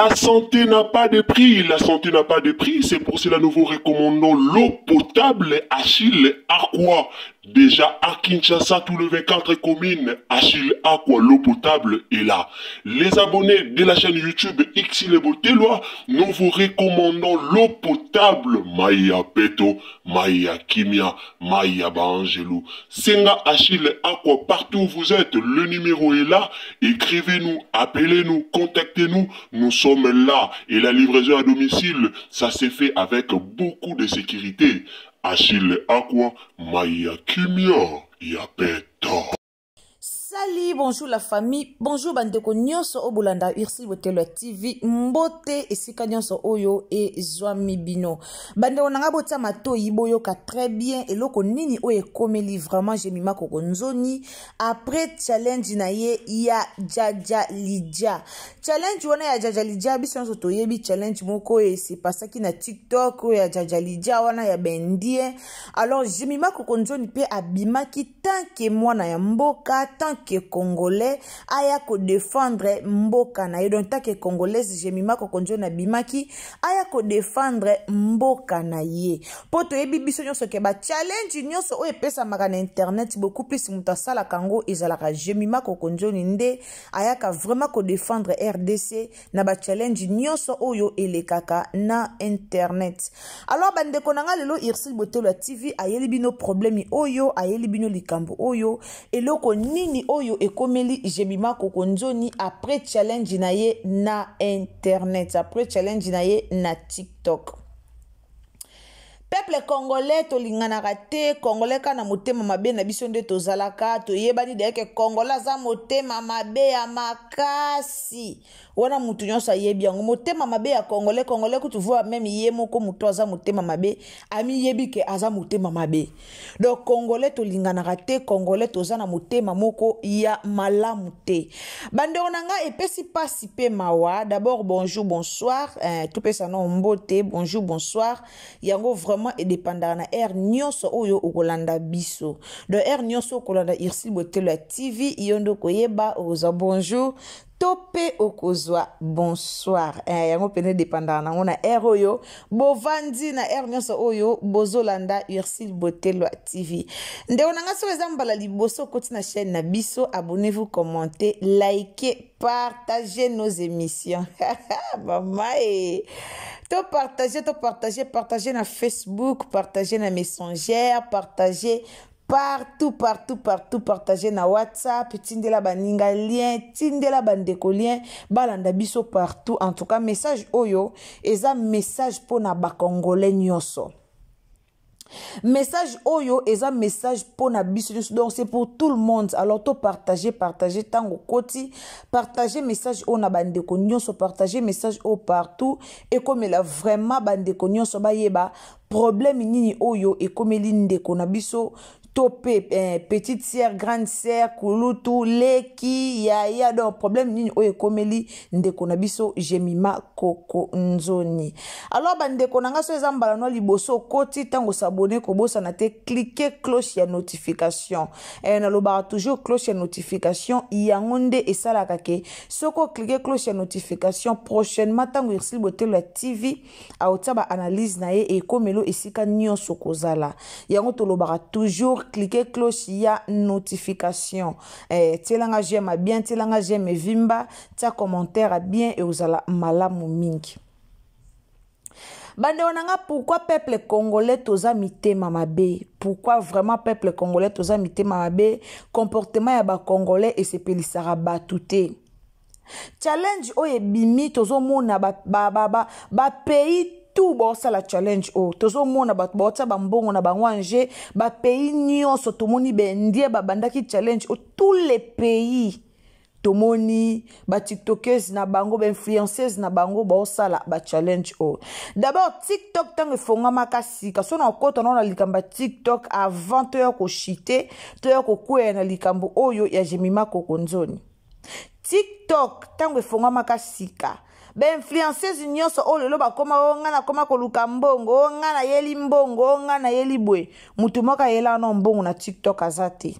La santé n'a pas de prix, la santé n'a pas de prix, c'est pour cela nous vous recommandons l'eau potable Achille Aqua. Déjà à Kinshasa, tous les 24 communes, Achille Aqua, l'eau potable est là. Les abonnés de la chaîne YouTube Xile Boteloa, nous vous recommandons l'eau potable Maya Peto, Maya Kimia, Maya Bangelou. Senga Achille Aqua, partout où vous êtes, le numéro est là. Écrivez-nous, appelez-nous, contactez-nous. Nous sommes là. Et la livraison à domicile, ça s'est fait avec beaucoup de sécurité. Achille Aqua, Maya Kimia, Yapeto. Salut, bonjour la famille, bonjour bandeko nyonso obolanda Xile Boteloa TV, mbote esika nyonso oyo ezwami bino. Bandeko nanga botya matoyi boyoka très bien eloko nini oyo ekomeli vraiment jemima kokonzoni après challenge na ye ya Jaja Lydia. Challenge wana ya Jaja Lydia biso nyonso toyebi challenge moko oyo esepasaki na TikTok oyo ya Jaja Lydia wana ya bendie. Alors jemima kokonzoni pe abimaki tant que mwana ya mboka tant que congolais aya ko défendre mboka na ye donc tant que congolaise jemima kokonzo na bimaki aya ko défendre mboka na ye poto yebi biso nyonso ke ba challenge nyonso o epesa maka na internet beaucoup plus mutasala kango ezalaka jemima kokonzo nde aya ka vraiment ko défendre RDC na ba challenge nyonso oyo elekaka na internet. Alors bandeko nanga lelo Xile Boteloa TV ayeli bino problème oyo ayeli bino likambo oyo eloko nini oyo ekomeli jemima kokonzoni après challenge na ye na internet, après challenge na ye na TikTok. Peuple congolais tolingana te congolais kana motema mabe na biso nde tozalaka toyebani de ke congolais za motema mabe ya makasi wana mutu nyonso ayebi yango motema mabe ya congolais kutu voit même ye moko mutu aza motema mabe ami yebi ke aza motema mabe. Donc congolais tolingana te congolais tozana motema moko ya malamu te. Bandeko nanga epesi pasi pe mawa. D'abord bonjour bonsoir tout pesa no mbote bonjour bonsoir yango vraiment et dépendant na air nyonso oyo okolanda biso de air nyonso okolanda Xile Boteloa TV yondo koyeba oza bonjour topé okozwa bonsoir yango pene dépendant na ngona air oyo bovandi na air nyonso oyo bozolanda Xile Boteloa TV ndeko nanga so ezambala liboso koti na chaîne na biso abonnez-vous commentez likez partagez nos émissions mamae to partager na Facebook, partager na Messenger, partager partout, partager na WhatsApp, tindela baninga lien, tindela bandeko lien, balanda biso partout. En tout cas, message oyo, eza message pour na bakongolais nyonso. Message oyo eza message pour na biso donc c'est pour tout le monde. Alors to partager tango koti partager message o na bandeko nyonso partager message o partout et comme la vraiment bandeko nyonso ba yeba problème nini oyo et comme ndeko na biso topé petite sœur grande sœur kulutu leki ya donc problème nini oyo komeli ndeko na biso jemima kokonzoni. Alors bandeko nanga so ezambala no liboso koti tango s'abonner ko bosa na te cliquer cloche ya notification na loba toujours cloche ya notification yangonde esalaka ke soko cliquer cloche ya notification prochainement tango Xile Boteloa TV aotaba analyse na ye e komelo esika nyonso kozala yango to loba toujours cliquez cloche ya notification telanga j'aime bien telanga j'aime vimba ta commentaire bien et osala malamu mingi. Bande onanga pourquoi peuple congolais toza mitema mabe? Pourquoi vraiment peuple congolais toza mitema mabe? Comportement ya ba congolais et sepelisara batute. Challenge oye bimi tozo mona ba pays tout bon ça la challenge o tozo mona ba bota bambongo na bangwanje ba pays nyonso tomoni bendie ba bandaki challenge o tous les pays tomoni ba tiktokers na bango ba influencers na bango ba osala ba challenge o. D'abord TikTok tango fonga makasi ka sona okota na likamba TikTok avant to ya ko shite to ya ko kwena na likambo oyo ya jemima kokonzoni. TikTok tango fonga makasika ba influencers nyonso o lelo ba koma o ngana koma ko luka mbongo o ngana yeli mbongo o ngana yeli bwe mutu moka yela no mbongo na TikTok azate.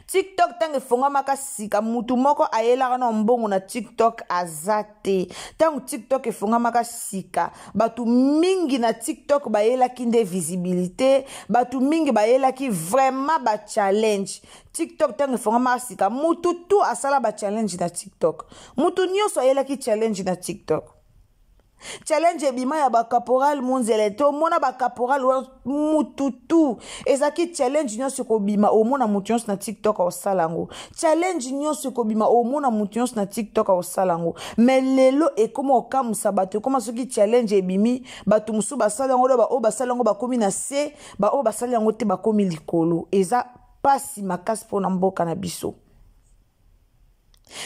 TikTok tango efongwamaka sika mutu moko ayelaka na mbongo na TikTok azate. Tango TikTok efongwamaka sika batu mingi na TikTok bayelaki nde visibilité, batu mingi bayelaki vraiment ba challenge. TikTok tango efongwamaka sika mutu tu asala ba challenge na TikTok. Mutu nyonso ayelaki challenge na TikTok. Challenge ebima ya bakaporal munzele to mona bakaporal mututu ezaki challenge nyonso kobima omona mutu nyonso na TikTok osalango challenge nyonso kobima omona mutu nyonso na TikTok osalango mais lelo ekoma okamusa bato ekoma soki challenge ebimi bato musu basalango do ba o basalango bakomi na se ba o basalango te bakomi likolo eza pasi makasi pona mboka na biso.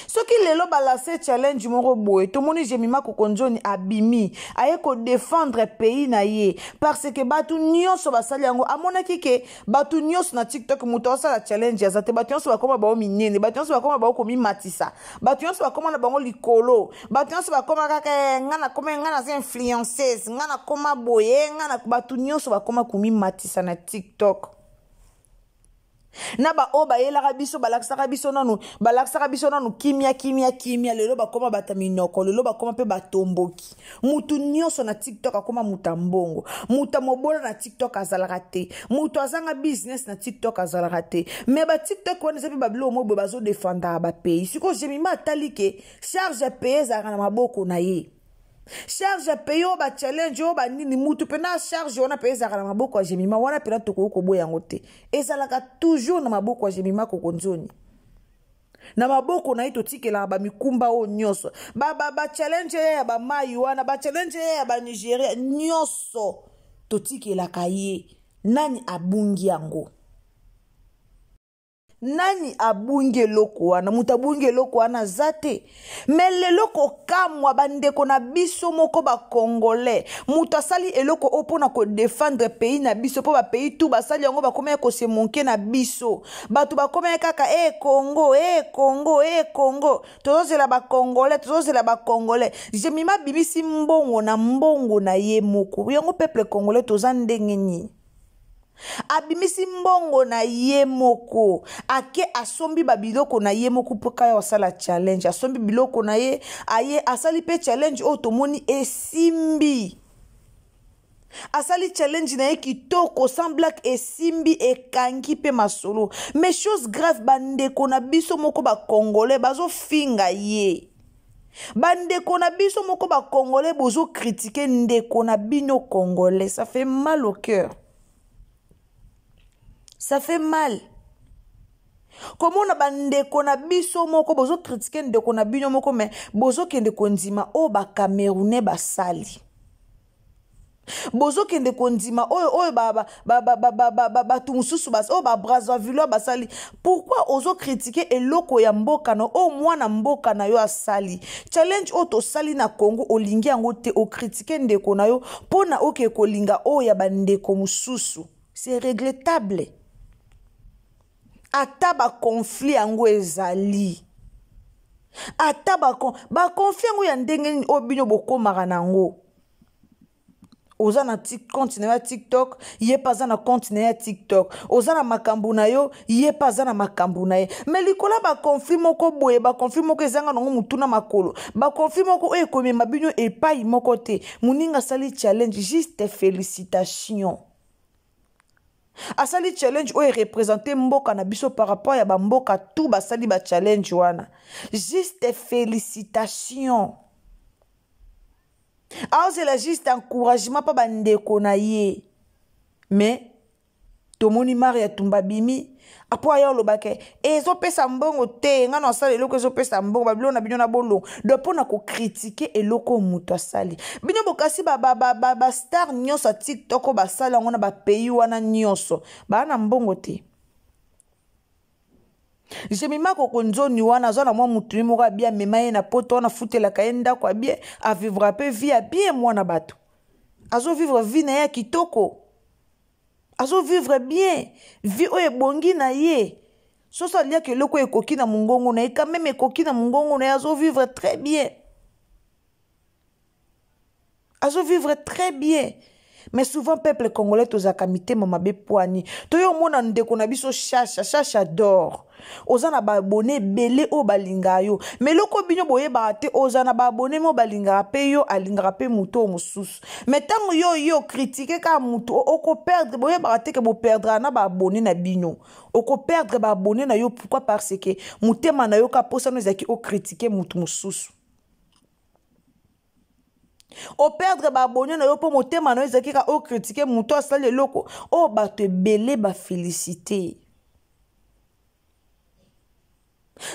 Soki lelo balase challenge moko boye tomoni Jemima Kokonzoni abimi aye ko défendre pays na ye parce que batu nyonso basali yango amonaki ke batu nyonso na TikTok muto osala challenge ya zate batu nyonso bakoma bao minene batu nyonso bakoma bao komi matisa batu nyonso bakoma na bango likolo batu nyonso bakoma kaka ngana za influenceuse ngana koma boye ngana batu nyonso bakoma komi matisa na TikTok. Na ba o ba yela biso balakisaka biso nanu kimia lelo bakoma bataminoko lelo bakoma pe batomboki mutu nyonso na TikTok akoma mutambongo muta mobola na TikTok azalaka te mutu azanga business na TikTok azalaka te mais ba TikTok wana sepe babilo mo bazo défendre ba pays siko Jemima atali ke charge paye ezalaka na maboko na ye charge paye o ba challenge o ba nini mutu pena charge wana paye ezalaka na maboko ya Jemima wana pena toko boya yango te ezalaka toujours na maboko ya Jemima Kokonzoni na maboko na ito tikela ba mikumba o nyonso ba challenge ya ba mai wana ba challenge ya ba Nigeria nyonso to tikela kaye nani abungi yango nani abunge loko wana mutabunge loko wana zate mele loko kamwa bandeko na biso moko ba congolais mutasali eloko opona ko défendre pays na biso po ba pays tout basali yango ba komaya ko se monke na biso batu ba komaya kaka Congo tozozela ba congolais Jemima bimisi mbongo na ye moko yango peuple congolais tozandenge nini abimisi mbongo na ye moko ake asombi babiloko na ye moko poka ya osala challenge asombi biloko na ye aye asali pe challenge otomoni esimbi asali challenge na ye kitoko semblak esimbi ekangi pe masolo mais chose grave bandeko na biso moko ba congolais bazo finga ye bandeko na biso moko ba congolais bozo critiquer ndeko na bino congolais ça fait mal au cœur. Ça fait mal. Comment on a bandeko na biso moko bozo critiquer ndeko na bino moko mais bozo kende kondima o ba Camerounais basali. Bozo kende kondima oyo ba tumususu bas o ba Brazzaville basali. Pourquoi ozo critiquer eloko ya mboka no o mwana mboka na yo asali. Challenge oto sali na Congo olingi yango te o critiquer ndeko na yo pona oke kolinga o ya bandeko mususu. C'est regrettable. Ata ba conflit yango ezali ata ba conflit yango ya ndenge obinyo bokomaka nango oza na continue ya TikTok ye paza na continue ya TikTok oza na makambu na yo ye paza na makambu na ye mais likola ba conflit moko boye ba conflit moko ezanga nango mutuna makolo ba conflit moko ekomema binyo epai moko te muninga sali challenge juste félicitations. Asali challenge oye représenter mboka na biso par rapport ya ba mboka tout basali ba challenge wana juste félicitations c'est la juste encouragement pa bandeko na ye mais tomoni Maria Tumbabimi apo ayo lobake ezo pesa mbongo te ngana osala eloko ezo pesa mbongo babilo na bino na bolo do pona ko critiquer eloko muto asali bino bokasi ba star nyonso TikTok basala ngona ba pays wana nyonso ba na mbongo te. Jemima Kokonzoni wana zona mwa mutu moko bien memaye na poto na futela kaenda kwa bien a vivre pe vie bien mwana bato azo vivre vie na ya kitoko azo vivre bien vie oye bongi na ye so ça lia que loko ekoki na mungongo na ye quand même ekoki na mungongo na ye azo vivre très bien Mais souvent, peuple congolais, tozaka mitema mabe poani. Toyo mona ndeko na biso chacha d'or. Ozana ba abonné belé o balinga yo. Mais loko binyo boye barate ozana ba abonné mo balinga pe yo alinga pe muto mususu. Mais tango yo critiquer ka muto oko perdre boye barate ke bo perdre na ba abonné na binyo. Oko perdre ba abonné na yo pourquoi parce que mutema na yo ka posa no zaki o critiquer muto mususu. O perdre ba abonné na yo po motema na yo zaki ka o critiquer muto asali loko o ba te belé ba féliciter.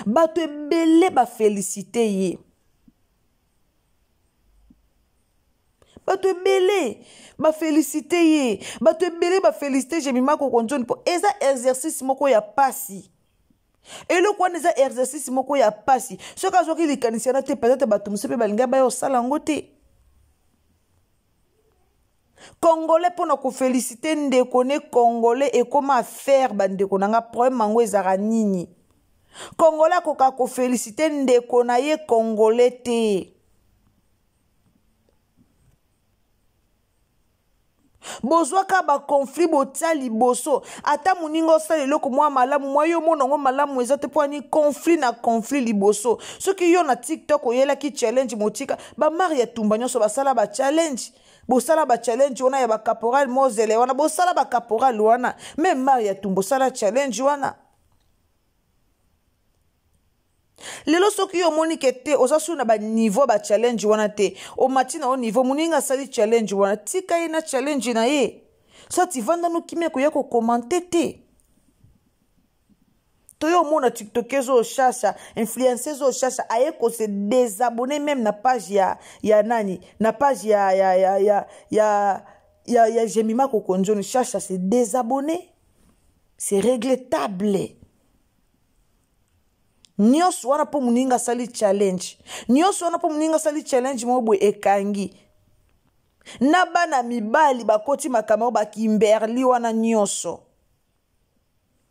Ba te belé ba féliciter ye. Ba te belé ba féliciter ye. Ba te belé ba féliciter Jemima Kokonzoni po eza exercice moko ya pasi. Et le quoi neza exercice moko ya pasi. Ce ka zo ki likanisi na te peut-être ba tumse pe balinga ba yo sala ngote. Congolais pour nous féliciter ndeko ne Congolais et comment faire bandeko nanga problème mango ezara nini. Congolais koka ko féliciter ndeko na ye Congolais te. Bozwa ka ba conflit botali boso ata muningo sala loko mwa malamu mwa yo monongo malamu ezate po ni conflit na conflit liboso soki yo na TikTok oyela ki challenge motika ba Maria Tumba nyonso basala ba challenge bosala ba challenge wana ya ba caporal Mozele wana bosala ba caporal wana même Maria Tumba sala challenge wana lelo soki yo moni kete osasu na ba niveau ba challenge wana te o matina o niveau muninga sali challenge wana tika ina challenge na ye so ti vanda no kimia ko yako commenter te to yo mona tiktokezo o chacha influenceuse o chacha aye ko se désabonner même na page ya nani na page ya Jemima Kokonzoni chacha se désabonner c'est regrettable. Nyos wana po muninga sali challenge. Nyos wana po muninga sali challenge mobwe ekangi. Na bana mibali bakoti makamero bakimberli wana nyoso.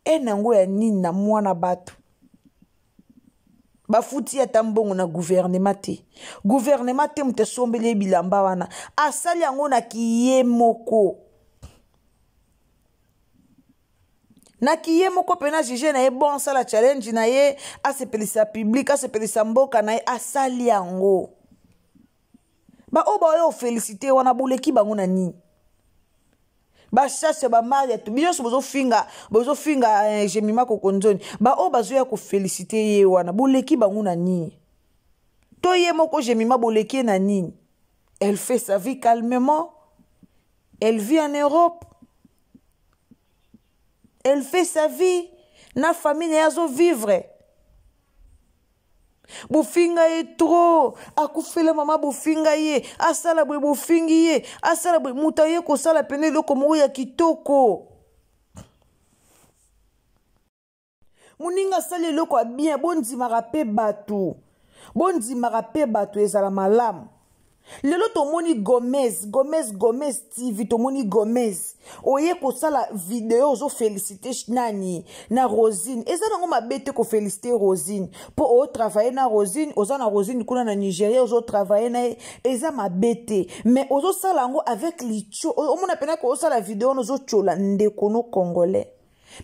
Enango ya nini na mwana batu. Bafuti ya tambongo na gouvernement te. Gouvernement te mute sombele bilamba wana. Asali yango na kiye moko. Na kiye moko pena jije na ye bon sala challenge na ye asepelisa public asepelisa mboka na ye asali yango ba oba yo féliciter wana boleki bango na nini ba chasse ba Maria tu biso bozo finga Jemima Kokonzoni ba oba zo ya ko féliciter ye wana boleki bango na nini to ye moko Jemima boleki na nini elle fait sa vie calmement elle vit en Europe. Elle fait sa vie. Na famille yazo vivre. Bofinga ye trop. Akufele mama bofinga ye. Asala bwe bofingi ye. Asala bwe mutaye ko sala pene loko mo ya kitoko. Muninga sale loko a bien bondi marape batu. Bondi marape batu ezala malamu. Lelo tomoni Gomez TV tomoni Gomez oye ko sala vidéo zo féliciter nani na Rosine eza nango mabete ko féliciter Rosine po o travailler na Rosine oza na Rosine kuna na Nigeria ozo travailler na eza mabete mais ozo sala ngo avec licho o mona pena ko sala vidéo nozo chola ndeko no congolais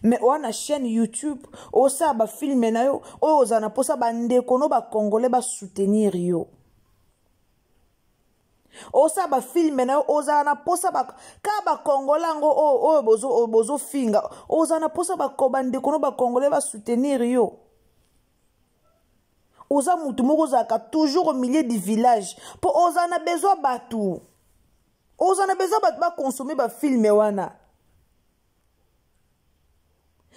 mais wana chaîne YouTube o sa ba filmer na yo o oza na posa ba ndeko no ba congolais ba soutenir yo. Osa ba filme na oza na posa ba ka ba kongolango o bozo finga oza na posa ba kobande kono ba congolais ba soutenir yo oza mutu moko zaka toujours au milieu du village po oza na besoin batu ba consommer ba filme wana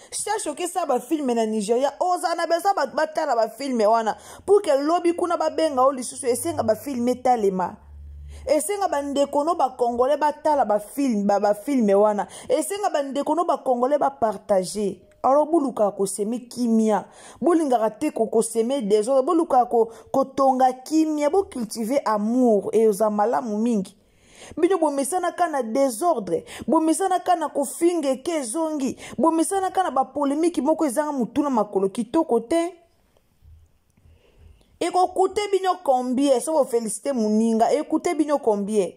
Chacho ke sa ba filme na Nigeria oza na besoin ba tala ba filme wana pour que lobby kuna ba benga o lisusu esenga ba filme talema. Esenga bandeko no ba congolais ba tala ba filme wana esenga bandeko no ba congolais ba partager alors buluka ko seme kimia bolinga rate ko seme désordre buluka ko tonga kimia bo cultiver amour et oza malamu mingi bino bomesana kana désordre bomesana kana ko finge ke zongi bomesana kana ba polémique moko ezanga mutuna makolo kitoko te. Écoutez bien combien, ça vous féliciter Muninga, écoutez bien combien.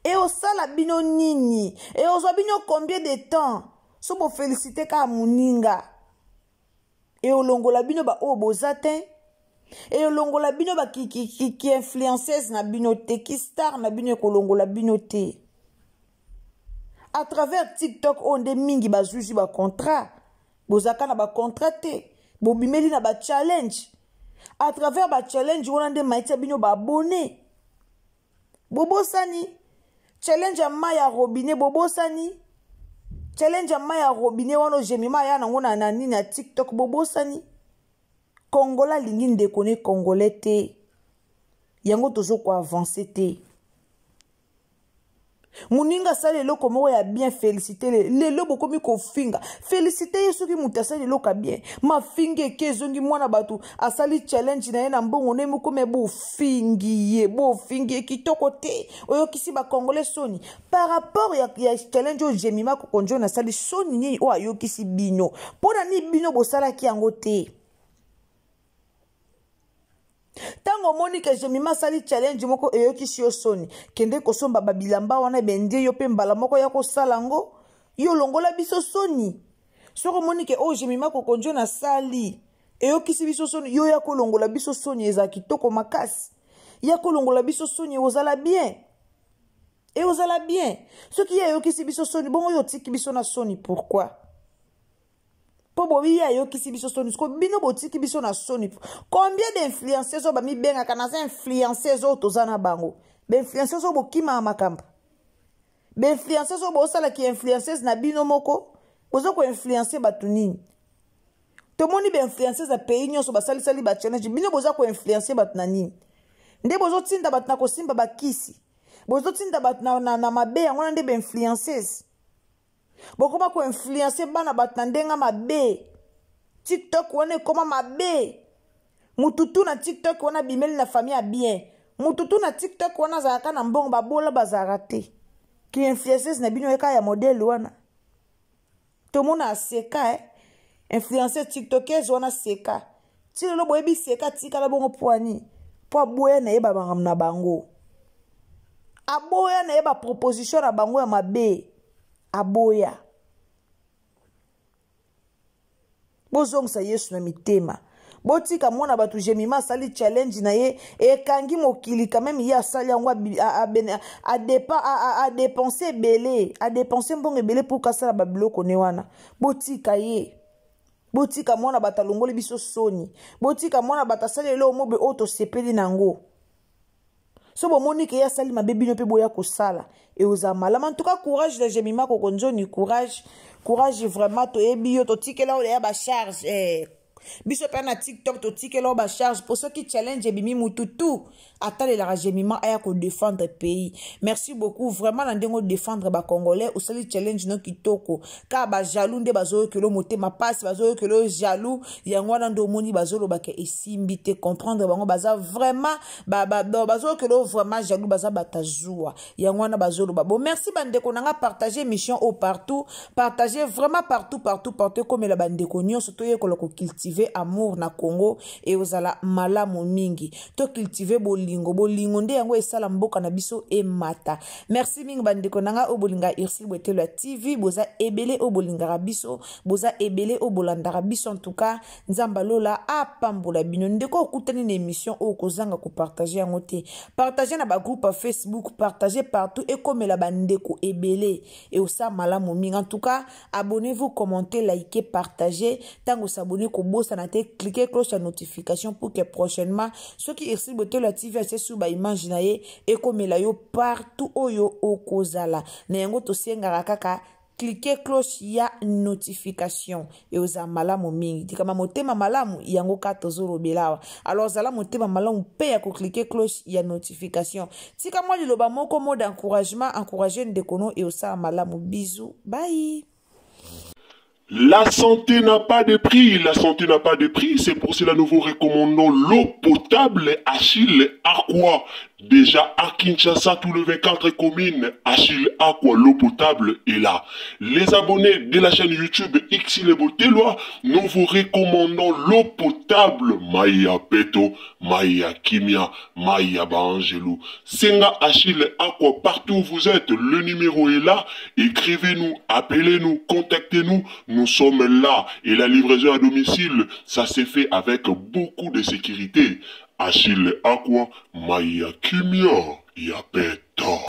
Et au sala bino nini. Et au bino combien de temps. So bo féliciter ka muninga. Et au longola bino ba o bozate. Et au longola bino ba qui influenceuse na bino te. Qui star na bino ko longola bino te. À travers TikTok on de mingi ba juji ba contrat. Bozaka na ba contrat te. Bo bimeli na ba challenge. À travers ba challenge on de maïtia bino ba abonné. Bobo sani. Challenge ya maya robinet bobo sani. Challenge ya maya robinet wano jemima ya nango na nani na TikTok bobo sani. Kongola lingi ndekone congolais te. Yango tozo ko avancer te. Muninga sali loko mo ya bien féliciter le lobo komi ko finga. Féliciter yesu ki mutasali loka bien. Ma finge kezongi mwana batu asali challenge na ye na mbongo ne mu kome bo fingi kitoko te. Oyo kisi ba congolais soni. Par rapport ya challenge o jemima ko konjo na sali soni ni o ayo kisi bino. Pona ni bino bo sala ki yango te. Tango moni ke jemima sali challenge moko eyoki si yo soni kende kosomba babilamba wana bende yo pe mbala moko ya kosala ngo yo longola biso soni soko moni ke o jemima ko konjo na sali eyoki si biso soni yo ya kolongola biso soni eza kitoko makasi ya kolongola biso soni ozala bien et ozala bien soki ya eyoki si biso soni bongo yo tiki biso na soni pourquoi po bobi ya yo kisi biso soni ko bino botiki biso na soni combien d'influenceurs o ba mi benga kana za influenceurs o tozana bango be influenceurs o bokima makambo be influenceurs o bo sala ki influenceurs na bino moko bozo ko influencer batu nini to moni be influenceurs a pays nyoso ba sali ba challenge bino bozo ko influencer batu na nini nde bozo tinda batu na kosimba bakisi bozo tinda batu na mabe yango nde be influenceurs. Bokoma ko influencer bana batandenga mabe. TikTok wane koma mabe. Mututu na TikTok wana bimeli na famille bien. Mututu na TikTok wana zaka na mbongo babola bazarate. Ki influencers na bino eka ya modèle wana. Tomona aseka influencer TikTokers wana seka. Tilo lo boyebi seka tika la bongo poani. Po aboya na yeba bangam na bango. Aboya na yeba proposition na bango ya mabe. Aboya bozong sa yesu na mitema botika mwana batu jemima sali challenge na ye ekangi mokili quand même ya sali yango a dépenser belé a dépenser mbongo belé pour kasala babiloko ne wana botika ye botika mwana batalongoli biso soni botika mwana batasali lo mobe auto sepeli nango. So bo moni ke ya sali mabebi no pe boya ko sala et oza malama en tout cas courage de jemima ko konjoni courage vraiment to ebi yo to tikela o ya ba charge biso pe na TikTok to tikela o ba charge pour ceux qui challenge ebimi mututu atale la jemima aya ko défendre pays. Merci beaucoup vraiment na ndengo défendre ba congolais o sali challenge no kitoko ka ba jaloux nde bazo ke lo motema passe bazo ke lo jaloux yango na ndo moni bazo lo ba ke esimbi te comprendre bango baza vraiment bazo ke lo vraiment jaloux baza batazua yango na bazo lo ba bon. Merci bande ko nanga partager mission au partout partager vraiment partout comme la bande ko nyonso to ye ko cultiver amour na Congo et ozala malamu mingi to cultiver bolingo nde yango esala mboka na biso e mata. Merci mingi bandeko nanga obolinga Ursule Bwetelo ya TV boza ebele obolinga biso boza ebele obolanda biso en tout cas nzamba lola apambola bino ndeko okutani na émission o kozanga ko partager yango te partager na ba groupe Facebook partager partout et comme la bandeko ebele et osa malamu mingi en tout cas abonnez-vous commentez likez partagez tango s'abonner ko bossa na te cliquez cloche de notification pour que prochainement ceux qui Ursule Bwetelo la TV c'est sous ba image na ye et comme la yo partout oyo okozala na yango to senga kaka cliquez cloche ya notification et oza malamu mingi dikama motema malamu yango katozoro belawa alors zala motema malamu pe ya ko cliquer cloche ya notification tika moi liloba moko mot d'encouragement encourager ndekono et osa malamu bisous bye. La santé n'a pas de prix, la santé n'a pas de prix, c'est pour cela nous vous recommandons l'eau potable Achille Aqua. Déjà à Kinshasa, tout le 24 communes, Achille Aqua, l'eau potable est là. Les abonnés de la chaîne YouTube Xile Botelwa, nous vous recommandons l'eau potable. Maïa Peto, Maïa Kimia, Maïa Bangelou. Senga Achille Aqua, partout où vous êtes, le numéro est là. Écrivez-nous, appelez-nous, contactez-nous. Nous sommes là. Et la livraison à domicile, ça s'est fait avec beaucoup de sécurité. Achille Aqua, Maïa Kimia, Yapeta.